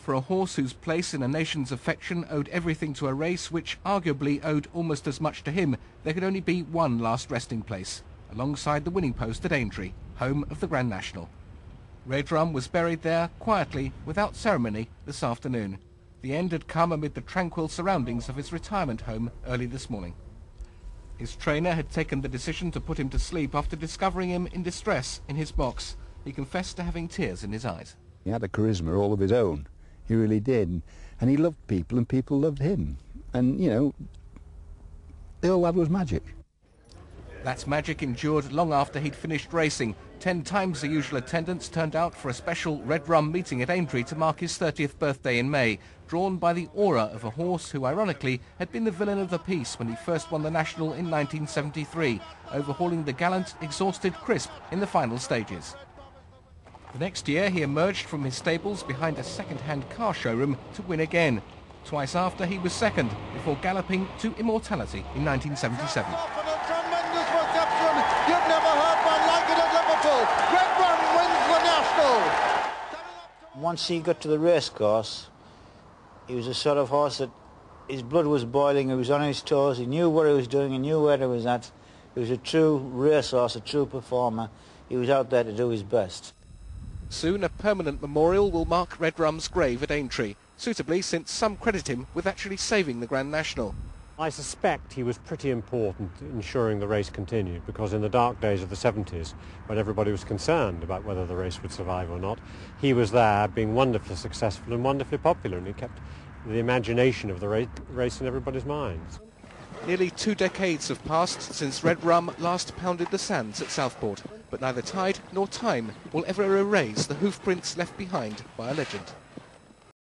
for a horse whose place in a nation's affection owed everything to a race which arguably owed almost as much to him, there could only be one last resting place, alongside the winning post at Aintree, home of the Grand National. Redrum was buried there quietly, without ceremony, this afternoon. The end had come amid the tranquil surroundings of his retirement home early this morning. His trainer had taken the decision to put him to sleep after discovering him in distress in his box. He confessed to having tears in his eyes. He had a charisma all of his own. He really did. And he loved people and people loved him. And, you know, the old lad was magic. That magic endured long after he'd finished racing. 10 times the usual attendance turned out for a special Redrum meeting at Aintree to mark his 30th birthday in May, drawn by the aura of a horse who, ironically, had been the villain of the piece when he first won the National in 1973, overhauling the gallant, exhausted Crisp in the final stages. The next year he emerged from his stables behind a second-hand car showroom to win again. Twice after he was second, before galloping to immortality in 1977. You've never heard one like it at Liverpool. Redrum wins the National. Once he got to the race course, he was a sort of horse that his blood was boiling, he was on his toes, he knew what he was doing, he knew where he was at. He was a true racehorse, a true performer. He was out there to do his best. Soon a permanent memorial will mark Redrum's grave at Aintree, suitably since some credit him with actually saving the Grand National. I suspect he was pretty important in ensuring the race continued, because in the dark days of the 70s, when everybody was concerned about whether the race would survive or not, he was there being wonderfully successful and wonderfully popular, and he kept the imagination of the race in everybody's minds. Nearly 2 decades have passed since Redrum last pounded the sands at Southport, but neither tide nor time will ever erase the hoofprints left behind by a legend.